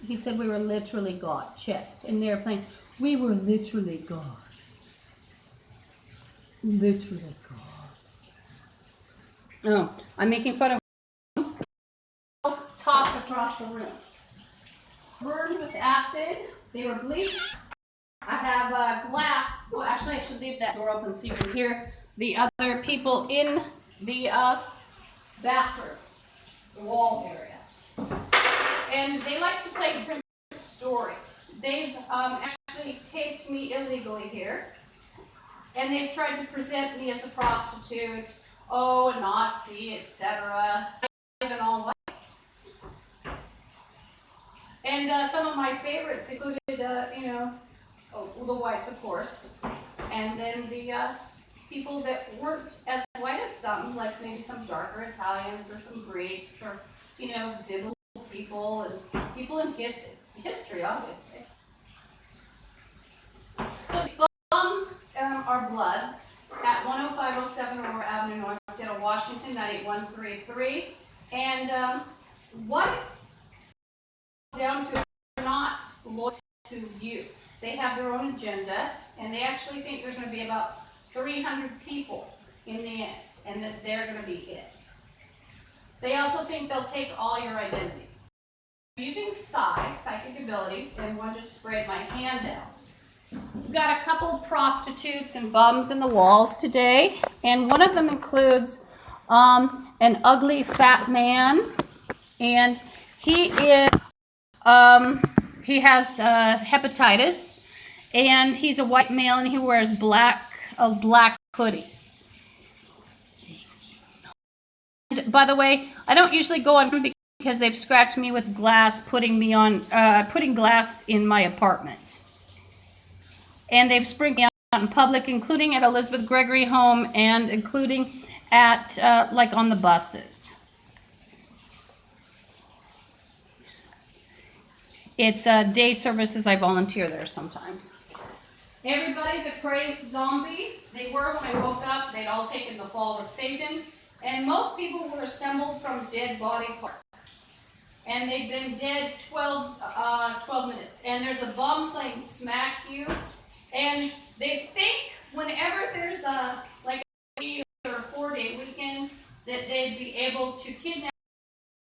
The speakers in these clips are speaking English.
he said we were literally God, chest. And they're playing, we were literally gods. Literally gods. Oh, I'm making fun of top across the room. Burned with acid. They were bleached. I have glass. Oh, actually, I should leave that door open so you can hear the other people in the bathroom, the wall area. And they like to play Prince Story. They've actually taped me illegally here. And they've tried to present me as a prostitute, oh, a Nazi, etc. Even all white. And some of my favorites included, the whites, of course, and then the people that weren't as white as some, like maybe some darker Italians or some Greeks or, biblical people and people in history, obviously. So these bums are Bloods at 10507 Aurora Avenue North, Seattle, Washington, 98133. And what down to not loyal to you. They have their own agenda, and they actually think there's going to be about 300 people in the end, and that they're going to be it. They also think they'll take all your identities. Using psychic abilities, and one just sprayed my hand out. We've got a couple of prostitutes and bums in the walls today, and one of them includes an ugly fat man, and he has hepatitis, and he's a white male, and he wears a black hoodie. And by the way, I don't usually go on because they've scratched me with glass, putting glass in my apartment. And they've sprinkled me out in public, including at Elizabeth Gregory home and including at on the buses. It's day services. I volunteer there sometimes. Everybody's a crazed zombie. They were when I woke up. They'd all taken the fall with Satan. And most people were assembled from dead body parts. And they've been dead 12 minutes. And there's a bum playing Smack You. And they think whenever there's a 3 or 4 day weekend that they'd be able to kidnap.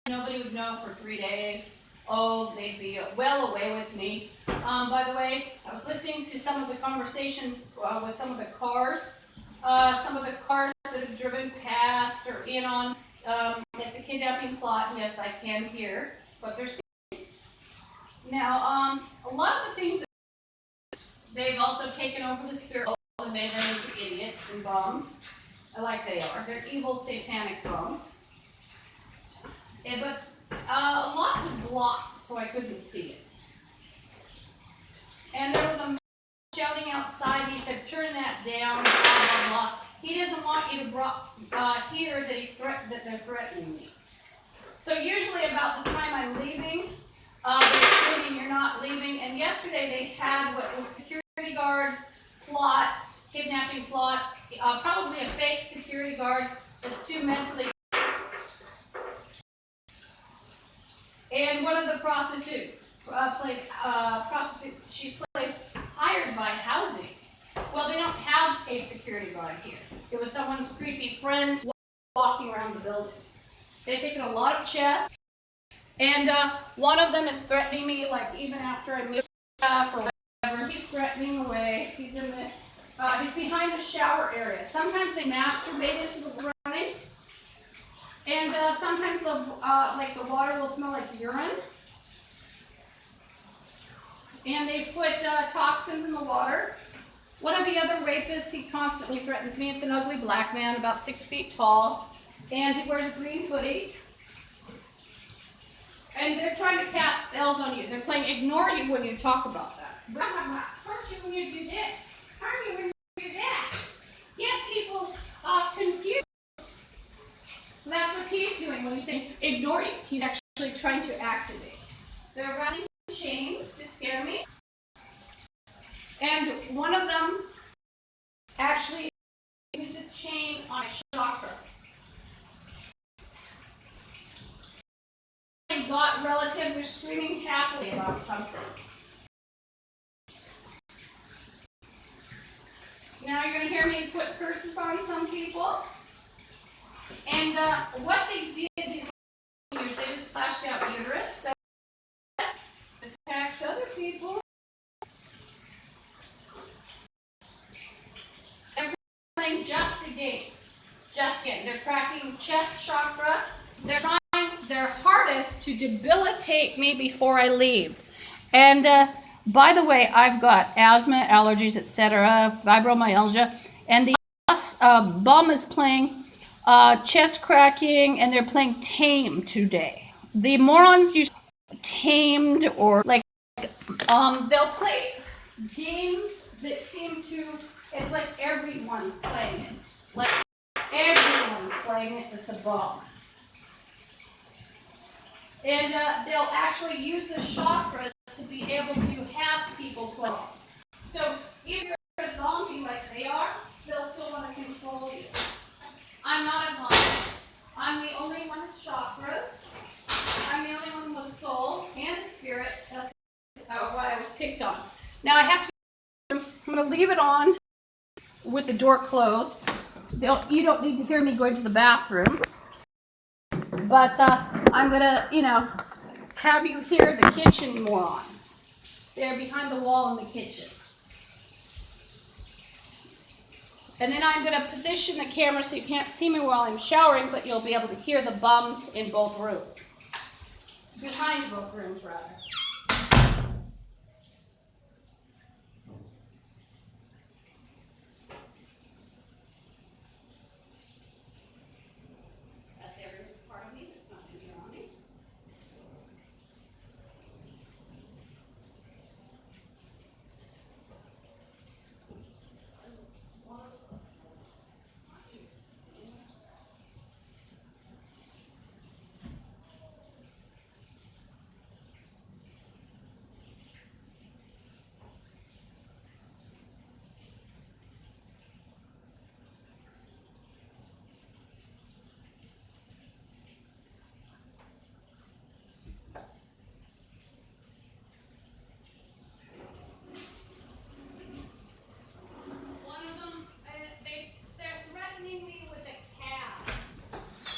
Nobody would know for 3 days. Oh, they'd be well away with me. By the way, I was listening to some of the conversations with some of the cars that have driven past or in on the kidnapping plot. Yes, I can hear what they're saying. Now, a lot of the things they've also taken over the spirit and made them into idiots and bums, like they are. They're evil, satanic bums. But a lot was blocked, so I couldn't see it. And there was a man shouting outside. He said, "Turn that down." Blah blah blah. He doesn't want you to hear that they're threatening me. So usually about the time I'm leaving, they're screaming, "You're not leaving." And yesterday they had what was security guard plot, kidnapping plot, probably a fake security guard that's too mentally. And one of the prostitutes she played hired by housing. Well, they don't have a security guard here. It was someone's creepy friend walking around the building. They've taken a lot of chess, and one of them is threatening me, even after I move stuff or whatever. He's threatening away. He's in he's behind the shower area. Sometimes they masturbate into the running. And sometimes the water will smell like urine. And they put toxins in the water. One of the other rapists, he constantly threatens me. It's an ugly black man, about 6 feet tall. And he wears a green hoodie. And they're trying to cast spells on you. They're playing ignore you when you talk about that. Blah, blah, blah. Hurt you when you do this. Hurt you when you do that. Get people confused. So that's what he's doing when he's saying ignore you. He's actually trying to activate. They're running chains to scare me. And one of them actually used a chain on a shocker. Got relatives they're screaming happily about something. Now you're going to hear me put curses on some people. And what they did these years, they just splashed out uterus. So attacked other people. They're playing just a game. Just a game. They're cracking chest chakra. They're trying their hardest to debilitate me before I leave. And by the way, I've got asthma, allergies, etc., fibromyalgia, and the bum is playing chest cracking, and they're playing tame today. The morons use tamed or like they'll play games that seem to, it's like everyone's playing it. Like everyone's playing it, it's a bomb. And they'll actually use the chakras to be able to have people play bombs. So if you're a zombie like they are, they'll still want to control you. I'm not a zombie. I'm the only one with chakras. I'm the only one with soul and spirit. That's why I was picked on. Now I have to, I'm going to leave it on with the door closed. You don't need to hear me going to the bathroom. But I'm going to, have you hear the kitchen morons. They're behind the wall in the kitchen. And then I'm going to position the camera so you can't see me while I'm showering, but you'll be able to hear the bums in both rooms. Behind both rooms, rather. That's every part of me that's not going to be on me.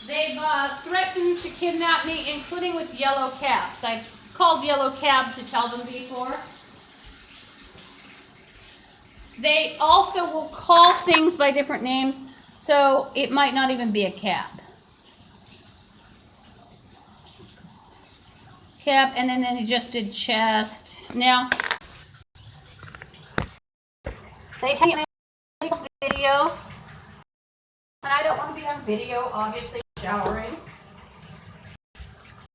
They've threatened to kidnap me, including with yellow cabs. I've called yellow cab to tell them before. They also will call things by different names, so it might not even be a cab. Cab, and then they just did chest. Now, they have a video, and I don't want to be on video, obviously, showering.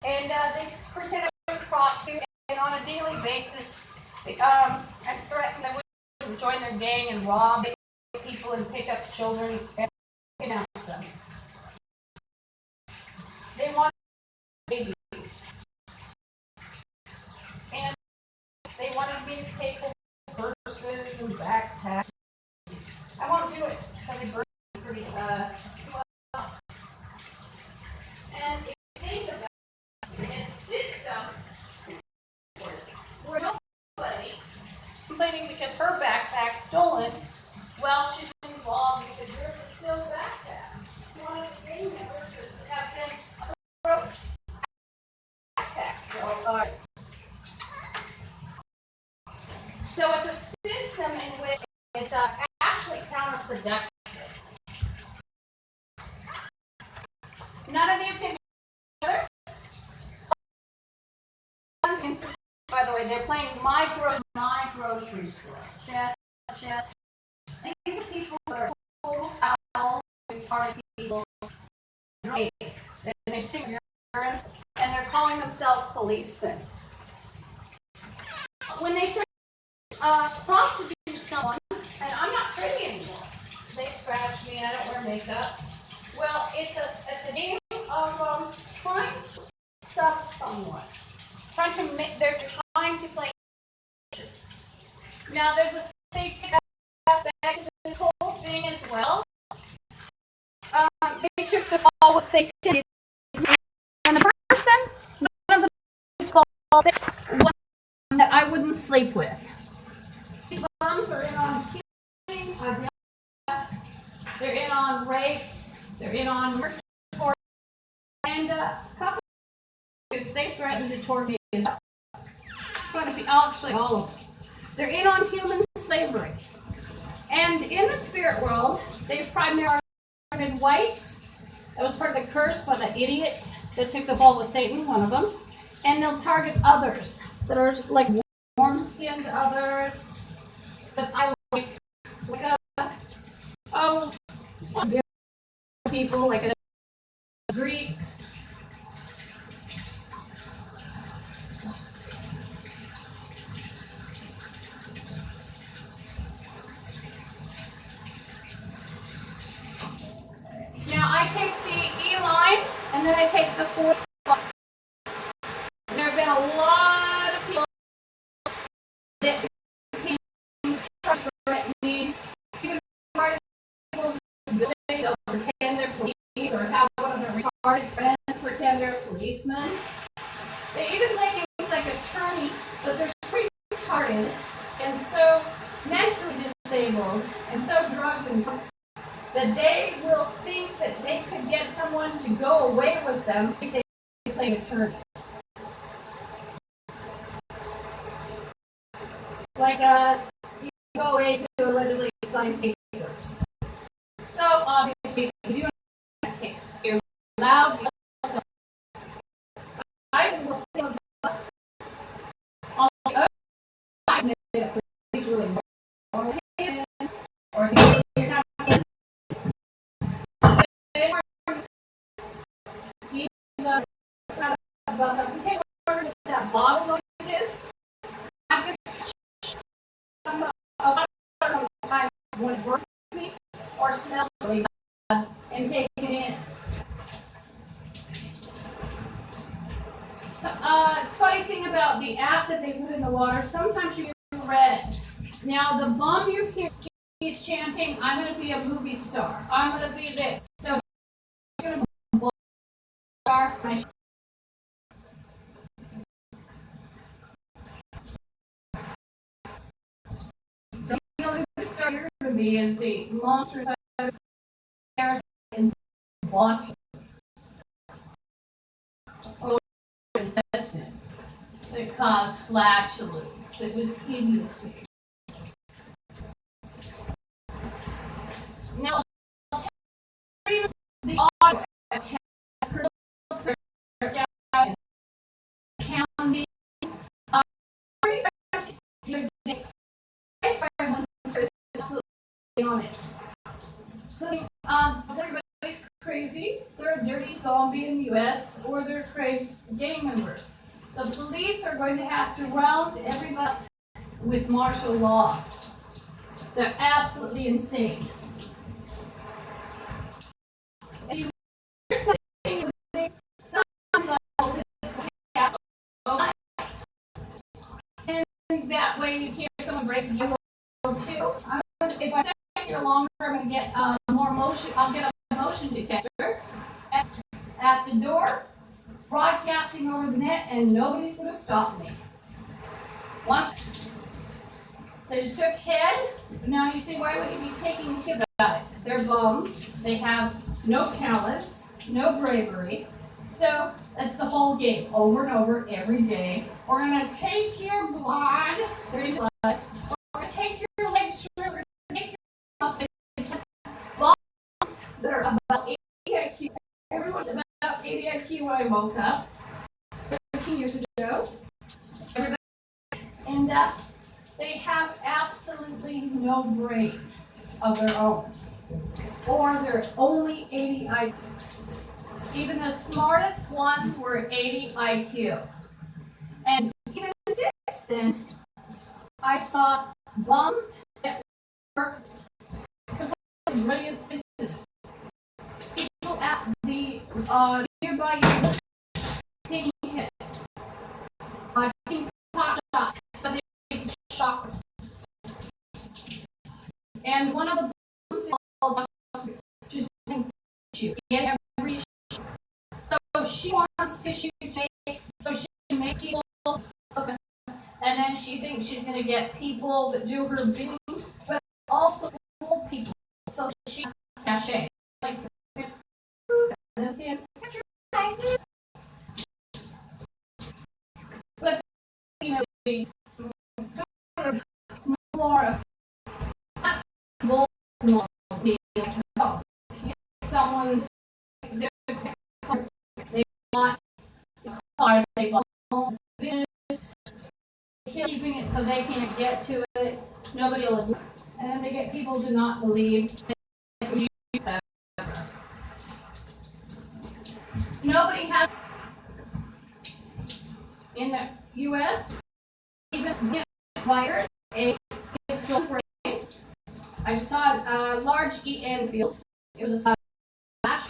And they pretend I was prostitute, and on a daily basis, I threatened they would join their gang and rob people and pick up children and kidnap them. They want babies. And they wanted me to take their purses and backpacks. I won't do it because they burn pretty well. And if you think about and system where nobody complaining because her backpack's stolen, well, she's involved because yours is still backpack. You want to gang members to have them approach backpacks. So it's a system in which it's actually counterproductive. None of you can. By the way, they're playing my grocery store. Chest. These are people who are full foul, party people, and they sing urine, and they're calling themselves policemen. When they prostitute someone, and I'm not pretty anymore, they scratch me and I don't wear makeup. Well, it's a game of trying to suck someone. They're trying to play. Now there's a safety aspect to this whole thing as well. They took the fall with safety, and the person, none of them one that I wouldn't sleep with. These bums are in on killings, they're in on rapes, they're in on murder, and a couple of they threatened to torture me as well. Actually, all of them. They're in on human slavery. And in the spirit world, they primarily targeted whites. That was part of the curse by the idiot that took the fall with Satan, one of them. And they'll target others that are like warm-skinned others that I like people like Greeks. Now I take the E line and then I take the 4. There have been a lot of people that came to try to threaten me. Even part of people's ability to pretend they're police or have one of their retarded friends pretend they're policemen. They even make things like attorney, but they're so retarded and so mentally disabled and so drugged and that they will think that they could get someone to go away with them if they play attorney. Like you go away to allegedly sign papers. So obviously, if you do that case, you're loud. I will say us. All the other guys made it pretty really normal. Or you have that bottle noises. I'm going to some time when it works me or smells really bad and take it in. It's funny thing about the acid they put in the water. Sometimes you get red. Now the bum you hear he's chanting, "I'm going to be a movie star. I'm going to be this." So he's going to be a star. Is the monsters of and watching intestine that caused flatulence that was hideous. Now, the audience has counting on it. Everybody's crazy. They're a dirty zombie in the U.S. or they're a crazy gang member. The police are going to have to round everybody with martial law. They're absolutely insane. And you sometimes and that way you hear someone break the window too. If I stay here longer, I'm going to get more motion. I'll get a motion detector at the door, broadcasting over the net, and nobody's going to stop me. Once they just took head. Now you see, why would he be taking a kid about it? They're bums. They have no talents, no bravery. So that's the whole game, over and over, every day. We're going to take your blood. They're in blood. We're going to take your legs. Bombs that are about 80 IQ. Everyone's about 80 IQ when I woke up 13 years ago. Everybody, and they have absolutely no brain of their own. Or they're only 80 IQ. Even the smartest ones were 80 IQ. And even since then, I saw bums that were brilliant businesses. People at the nearby taking hit. Taking pot shots, but they shockers. And one of the bums is called just tissue. Get every so she wants tissue tape so she can make people she thinks she's going to get people that do her bidding, but also old people. So she has cachet. Like, but you know, the more someone they want car, they want business, keeping it so they can't get to it. Nobody will do it. And then they get people to not believe that nobody has in the U.S. even requires a pixel frame. I saw a large EN field. It was a flash.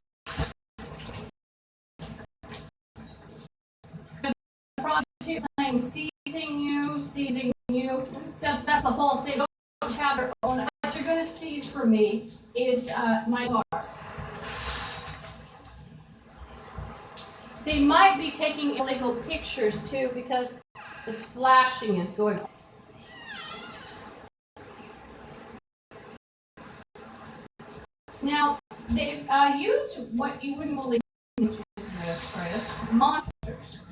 The prostitute claim seizing you. So that's the whole thing. Don't have their own. What you're going to seize for me is my cars. They might be taking illegal pictures too because this flashing is going on. Now, they've used what you wouldn't believe monsters.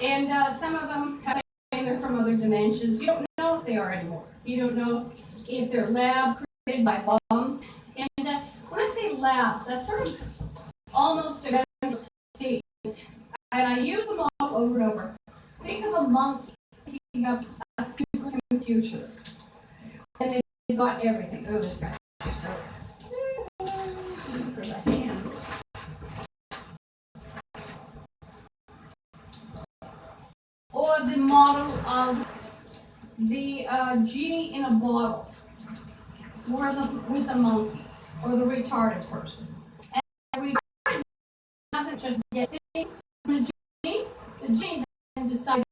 And some of them have they're from other dimensions. You don't know if they are anymore. You don't know if they're lab created by bombs. And when I say labs, that's sort of almost a state. And I use them all over and over. Think of a monkey picking up a supercomputer. And they've got everything. Oh, this guy. So, for the hand. Or the model of the genie in a bottle, or with the monkey, or the retarded person. And the retarded doesn't just get things from the genie then decides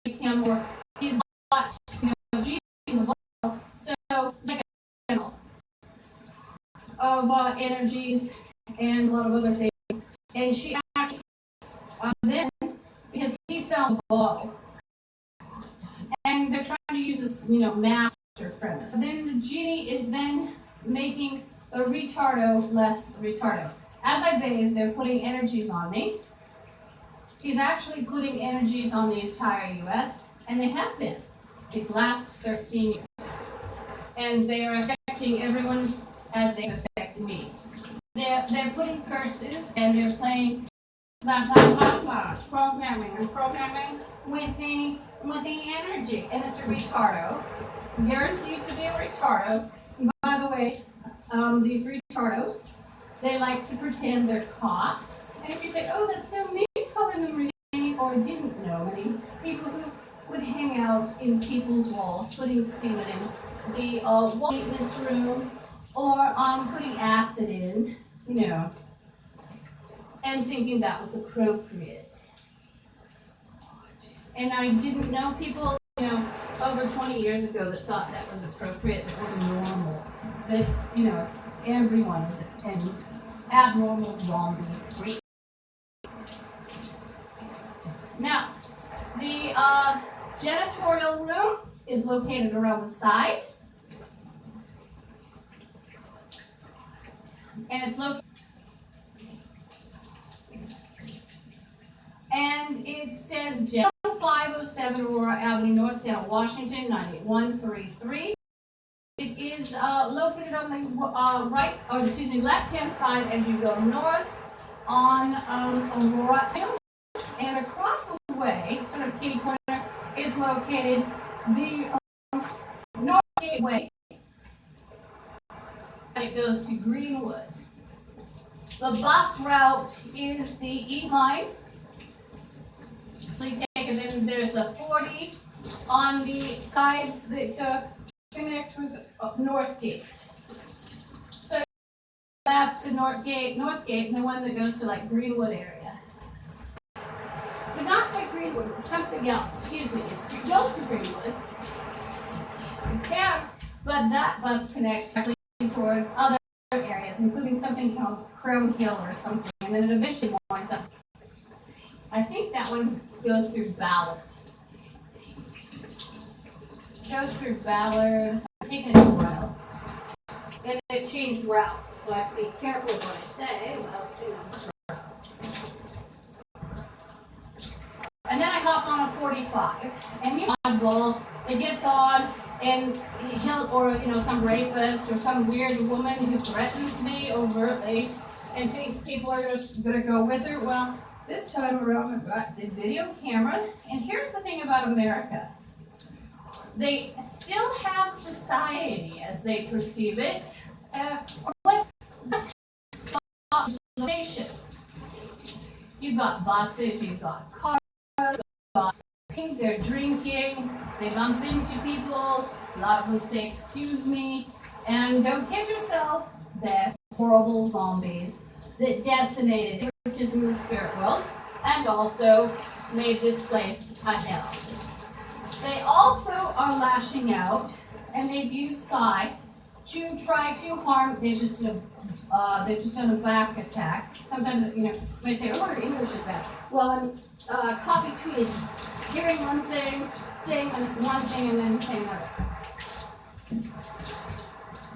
to him or he's not, genie in the bottle. So it's like a channel of energies and a lot of other things. And she actually then, because he's found the bottle, and they're trying to use this, master premise. Then the genie is then making a retardo less retardo. As I bathe, they're putting energies on me. He's actually putting energies on the entire U.S., and they have been the last 13 years. And they are affecting everyone as they've affected me. They're putting curses, and they're playing programming with the energy, and it's a retardo. It's guaranteed to be a retardo. And by the way, these retardos, they like to pretend they're cops. And if you say, "Oh, that's so neat," calling them rename, or didn't know any people who would hang out in people's walls, putting semen in the wall maintenance room, or putting acid in, and thinking that was appropriate. And I didn't know people, over 20 years ago that thought that was appropriate, that was normal. But it's, it's everyone is an abnormal zombie. Now, the janitorial room is located around the side. And it's located. And it says General 507 Aurora Avenue, North Seattle, Washington, 98133. It is located on the left-hand side as you go north on Aurora. And across the way, sort of kitty corner, is located the North Gateway. And it goes to Greenwood. The bus route is the E line. Take it in. There's a 40 on the sides that connect with North Gate. So that's the North Gate, and the one that goes to like Greenwood area. But not like Greenwood, it's something else. Excuse me, it goes to Greenwood. You can, but that bus connects toward other areas, including something called Crown Hill or something, and then it eventually winds up. I think that one goes through Ballard. goes through Ballard, taking it around. And it changed routes, so I have to be careful with what I say. Well, and then I hop on a 45, and oddball, it gets on, and he'll, or some rapist or some weird woman who threatens me overtly and thinks people are just gonna go with her. Well, this time around I've got the video camera, and here's the thing about America. They still have society as they perceive it, or what location. You've got buses, you've got cars, they're drinking, they bump into people, a lot of them say excuse me, and don't kid yourself, they're horrible zombies that decimated churches in the spirit world and also made this place a hell. They also are lashing out, and they've used psi to try to harm. They've just done a back attack. Sometimes, when they say, "Oh, our English is bad." Well, I'm copy tweeting, hearing one thing, saying one thing, and then saying another.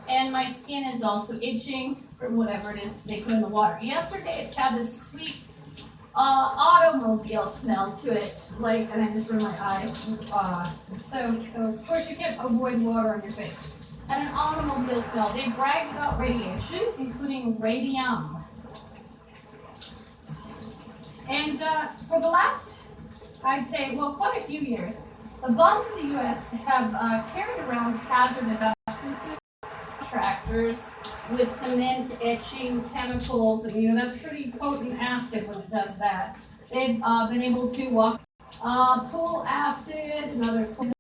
And my skin is also itching from whatever it is they put in the water. Yesterday, it had this sweet automobile smell to it, and I just burned my eyes. So of course you can't avoid water on your face. And an automobile smell. They bragged about radiation, including radium. And for the last, I'd say, quite a few years, the bombs in the U.S. have carried around hazardous substances, tractors with cement etching chemicals, and that's pretty potent acid when it does that. They've been able to pull acid and other poisons.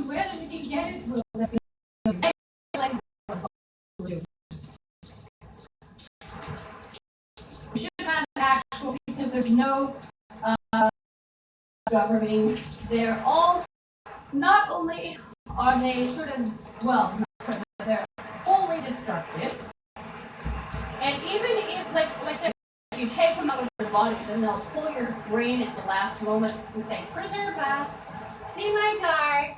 Where did he get it? We should have had an actual, because there's no governing. They're all, not only are they they're wholly destructive, and even if, like I said, if you take them out of your body, then they'll pull your brain at the last moment and say, "Preserve us, be my guy."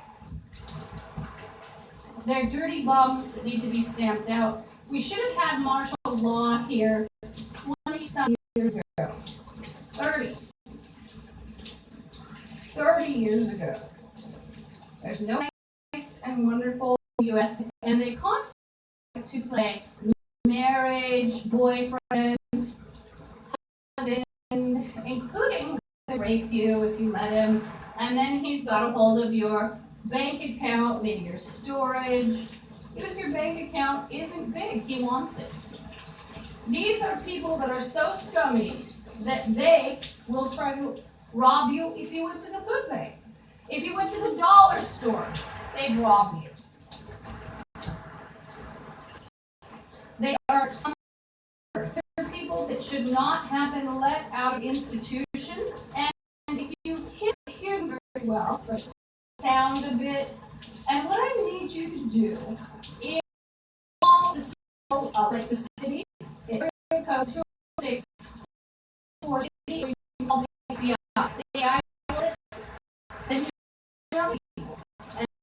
They're dirty bombs that need to be stamped out. We should have had martial law here 20-some years ago. 30 years ago. There's no nice and wonderful U.S. and they constantly like to play marriage, boyfriend, husband, including rape you if you let him, and then he's got a hold of your bank account, maybe your storage. Even if your bank account isn't big, he wants it. These are people that are so scummy that they will try to rob you if you went to the food bank. If you went to the dollar store, they'd rob you. They are some people that should not have been let out of institutions. And if you can't hear them very well, but sound a bit, and what I need you to do is call the city, area code 206 or you call the FBI. The FBI will listen. Then you tell people.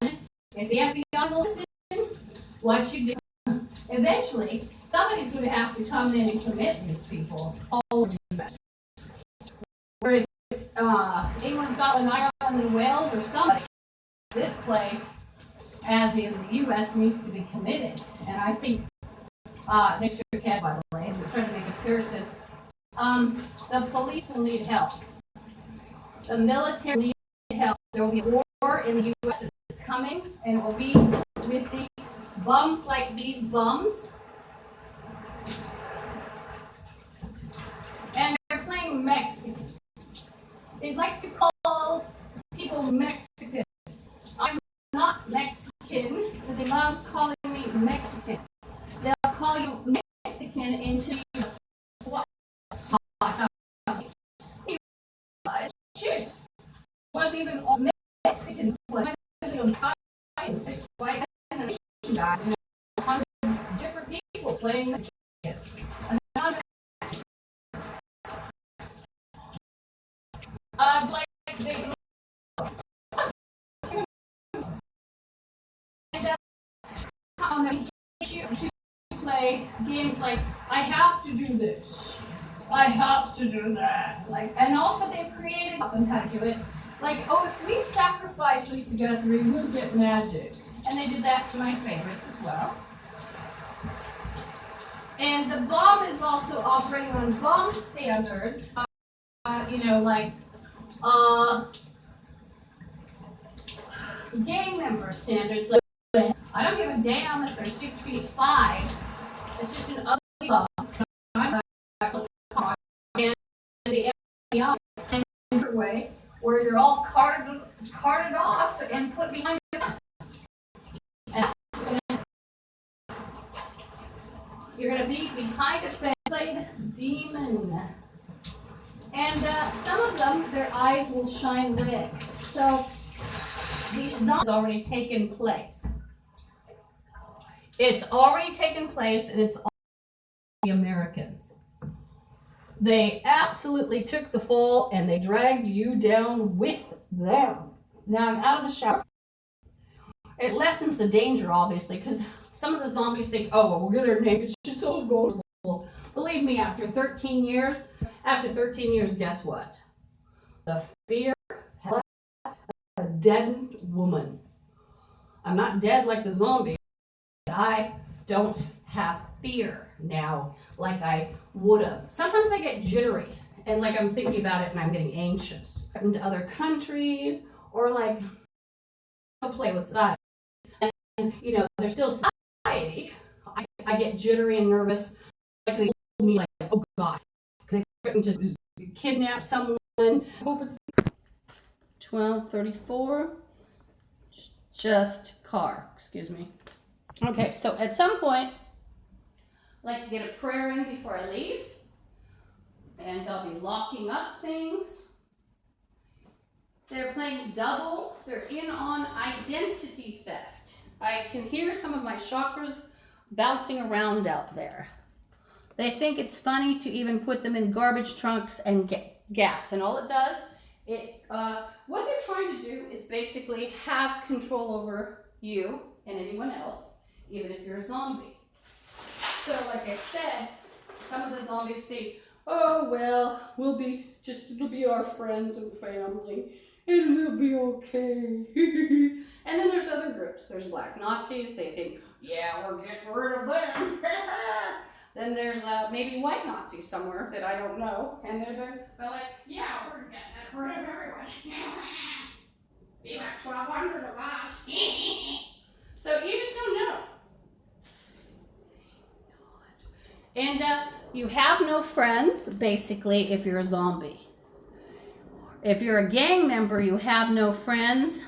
And if the FBI will listen, what you do, eventually, somebody's going to have to come in and commit these people all over the mess. Whether it's England, Scotland, Ireland, and Wales, or somebody, this place, as in the U.S., needs to be committed. And I think they should have, by the way, and we're trying to make it clear, says the police will need help. The military will need help. There will be a war in the U.S. that's coming, and it will be with the bums like these bums. And they're playing Mexican. They'd like to call people Mexican. I'm not Mexican, but they love calling me Mexican. They'll call you Mexican until you swat. Cheers. Wasn't even all Mexican. And 6 white guys and a guy, 100 different people playing Mexican. play games like, I have to do this, I have to do that. Like, and also they've created and how to do it. Like, oh, if we sacrifice Lisa Guthrie, we'll get magic. And they did that to my favorites as well. And the bomb is also operating on bomb standards. You know, like gang member standards. Like, I don't give a damn if they're 6'5". It's just an ugly bomb. And the way where you're all carted off and put behind the gun. You're going to be behind a played demon. And some of them, their eyes will shine red. So the zombie has already taken place. It's already taken place, and it's all the Americans. They absolutely took the fall, and they dragged you down with them. Now I'm out of the shower. It lessens the danger, obviously, because some of the zombies think, oh, well, we'll get her naked. She's so vulnerable. Believe me, after 13 years, guess what? The fear has a deadened woman. I'm not dead like the zombie. I don't have fear now like I would have. Sometimes I get jittery and like I'm thinking about it and I'm getting anxious. Into other countries or like I'll play with society. And you know, there's still society. I get jittery and nervous. Like they told me like, oh God, because they threatened to kidnap someone. I hope it's 12:34. Just car, excuse me. Okay, so at some point, I like to get a prayer in before I leave. And they'll be locking up things. They're playing double. They're in on identity theft. I can hear some of my chakras bouncing around out there. They think it's funny to even put them in garbage trunks and get gas. And all it does, what they're trying to do is basically have control over you and anyone else, even if you're a zombie. So like I said, some of the zombies think, oh, well, it'll be our friends and family, and we'll be okay. And then there's other groups. There's black Nazis. They think, yeah, we're getting rid of them. Then there's maybe white Nazis somewhere that I don't know. And they're like, yeah, we're getting rid of everyone. Be about 1,200 of us. So you just don't know. And you have no friends, basically, if you're a zombie. If you're a gang member, you have no friends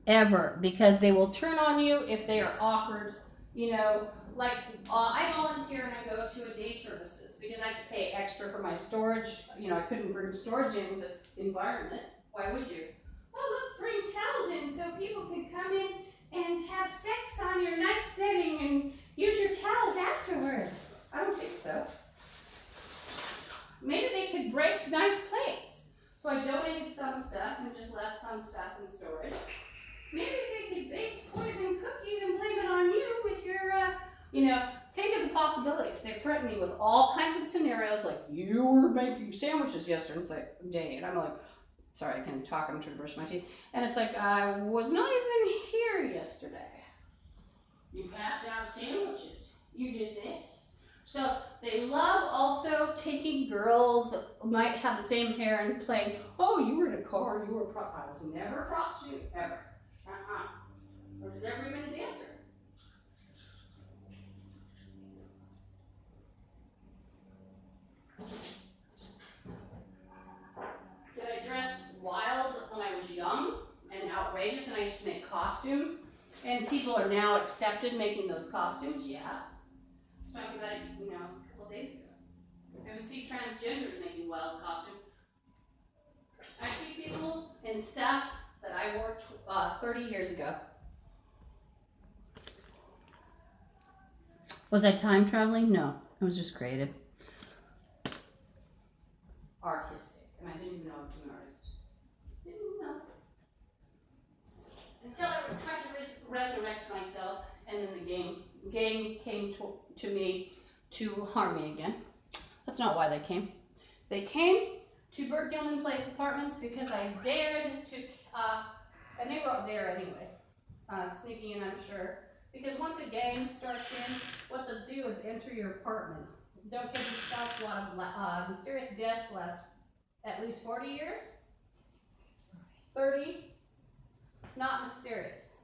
ever, because they will turn on you if they are offered, you know, like I volunteer and I go to a day services because I have to pay extra for my storage. You know, I couldn't bring storage in this environment. Why would you? Well, let's bring towels in so people can come in and have sex on your nice bedding and use your towels afterward. I don't think so. Maybe they could break nice plates. So I donated some stuff and just left some stuff in storage. Maybe they could bake poison cookies and blame it on you with your, you know, think of the possibilities. They threaten me with all kinds of scenarios, like you were making sandwiches yesterday, and I'm like, sorry, I can't talk, I'm trying to brush my teeth. And it's like, I was not even here yesterday. You passed out sandwiches. You did this. So they love also taking girls that might have the same hair and playing, oh, you were in a car, you were I was never a prostitute, ever. I was never even a dancer. Did I dress wild when I was young and outrageous and I used to make costumes? And people are now accepted making those costumes? Yeah. Talking about it, you know, a couple of days ago. I would see transgenders making wild costumes. I see people in stuff that I wore 30 years ago. Was I time traveling? No, I was just creative. Artistic. And I didn't even know I was an artist. Didn't know. Until I tried to resurrect myself, and then the game came to me to harm me again. That's not why they came. They came to Burt Gilman Place Apartments because I dared to, and they were out there anyway, sneaking in, I'm sure. Because once a gang starts in, what they'll do is enter your apartment. Don't give yourself a lot of mysterious deaths last at least 40 years. 30, not mysterious.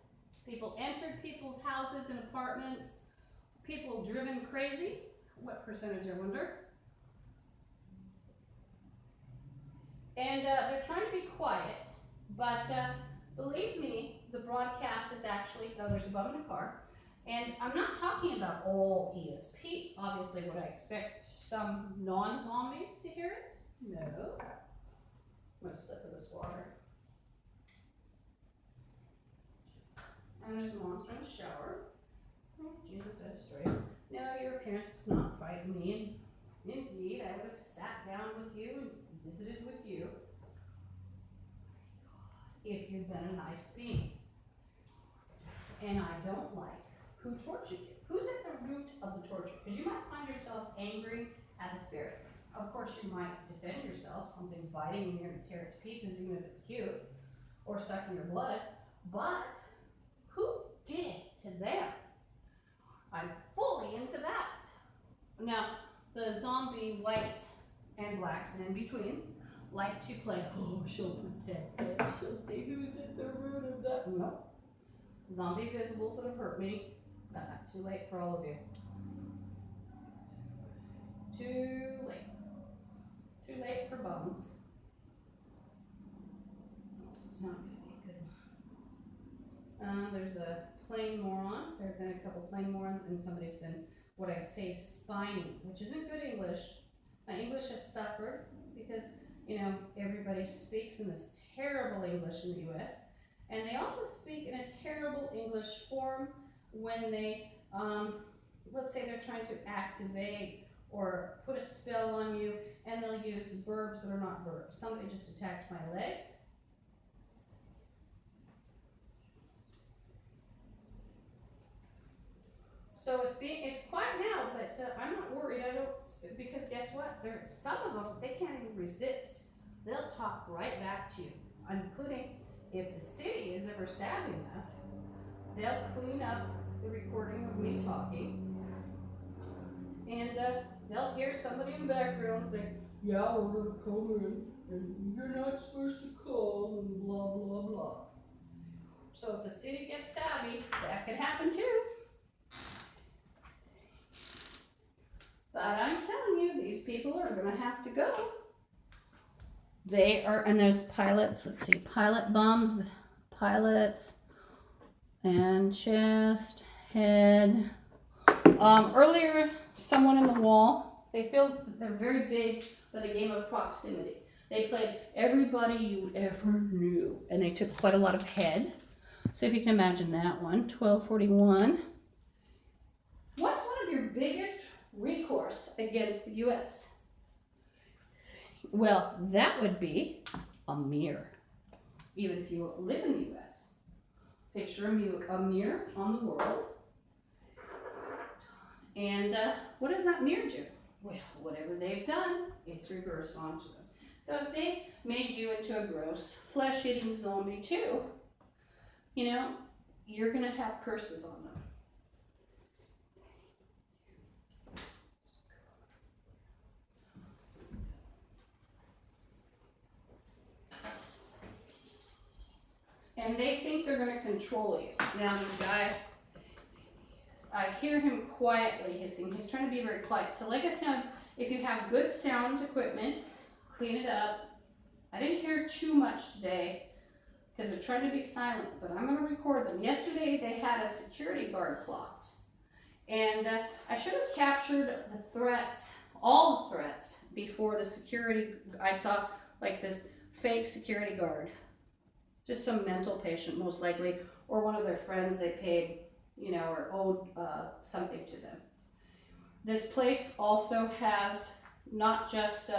People entered people's houses and apartments. People driven crazy. What percentage, I wonder? And they're trying to be quiet, but believe me, the broadcast is actually, oh, there's a bum in a car. And I'm not talking about all ESP. Obviously, would I expect some non-zombies to hear it? No. I'm going to slip of this water. And there's a monster in the shower. Oh, Jesus, I was straight. No, your appearance does not frighten me. Indeed, I would have sat down with you and visited with you if you'd been a nice being. And I don't like who tortured you. Who's at the root of the torture? Because you might find yourself angry at the spirits. Of course, you might defend yourself. Something's biting and you're going to tear it to pieces, even if it's cute, or sucking your blood. But who did it to them? I'm fully into that. Now, the zombie whites and blacks and in between like to play, oh, she'll protect us. She'll see who's at the root of that. No. Zombie visibles that have hurt me. Too late for all of you. Too late. Too late for bones. This is not going to be a good one. There's a plain moron. There have been a couple plain morons, and somebody's been, what I say, spying, which isn't good English. My English has suffered because, you know, everybody speaks in this terrible English in the U.S. And they also speak in a terrible English form when they, let's say they're trying to activate or put a spell on you, and they'll use verbs that are not verbs. Somebody just attacked my legs. So it's quiet now, but I'm not worried. I don't, because guess what? Some of them, they can't even resist. They'll talk right back to you, including if the city is ever savvy enough, they'll clean up the recording of me talking, and they'll hear somebody in the background say, yeah, we're going to come in, and you're not supposed to call, and blah, blah, blah. So if the city gets savvy, that could happen too. But I'm telling you, these people are going to have to go. They are, and there's pilots, let's see, pilot bombs, pilots, and chest, head. Earlier, someone in the wall, they feel they're very big for the game of proximity. They played everybody you ever knew, and they took quite a lot of head. So if you can imagine that one, 1241. What's one of your biggest recourse against the U.S.? Well, that would be a mirror, even if you live in the U.S. Picture a mirror on the world. And what does that mirror do? Well, whatever they've done, it's reversed onto them. So if they made you into a gross, flesh-eating zombie too, you know, you're going to have curses on them. And they think they're going to control you. Now this guy, I hear him quietly hissing. He's trying to be very quiet. So like I said, if you have good sound equipment, clean it up. I didn't hear too much today because they're trying to be silent, but I'm going to record them. Yesterday they had a security guard clocked. And I should have captured the threats, all the threats, before the security. I saw like this fake security guard. Just some mental patient, most likely, or one of their friends they paid, you know, or owed something to them. This place also has not just,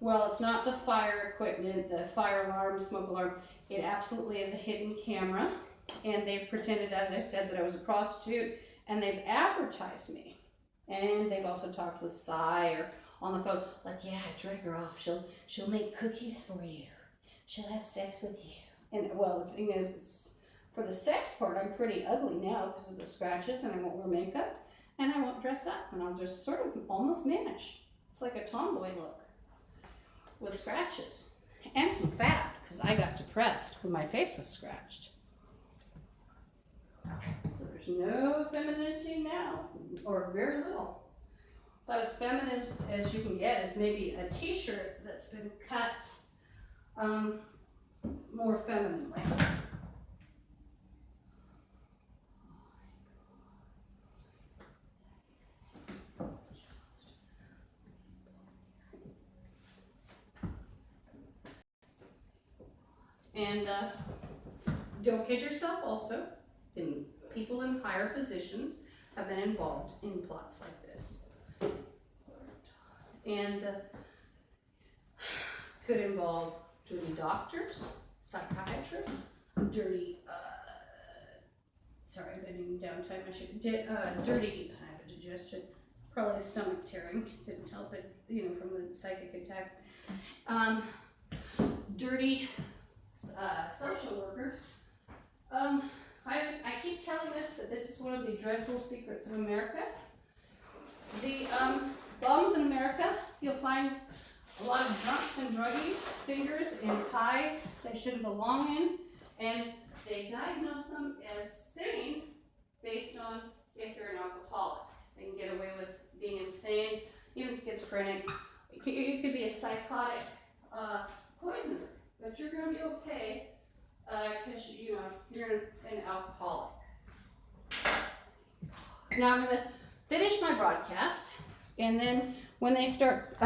well, it's not the fire equipment, the fire alarm, smoke alarm. It absolutely is a hidden camera, and they've pretended, as I said, that I was a prostitute, and they've advertised me. And they've also talked with Cy or on the phone, like, yeah, drag her off. She'll make cookies for you. She'll have sex with you. And well, the thing is, it's, for the sex part, I'm pretty ugly now because of the scratches, and I won't wear makeup, and I won't dress up, and I'll just sort of almost manage. It's like a tomboy look with scratches and some fat because I got depressed when my face was scratched. So there's no femininity now, or very little. But as feminine as you can get is maybe a t-shirt that's been cut more femininely. And don't kid yourself also, people in higher positions have been involved in plots like this. And could involve dirty doctors, psychiatrists, dirty, sorry, I'm bending down tight my shoe, dirty, I have indigestion, probably stomach tearing, didn't help it, you know, from the psychic attacks. Dirty social workers. I keep telling this, but this is one of the dreadful secrets of America. The bums in America, you'll find a lot of drunks and druggies, fingers in pies they shouldn't belong in, and they diagnose them as sane based on if you're an alcoholic. They can get away with being insane, even schizophrenic. You could be a psychotic poisoner, but you're going to be okay because you know you're an alcoholic. Now I'm going to finish my broadcast, and then when they start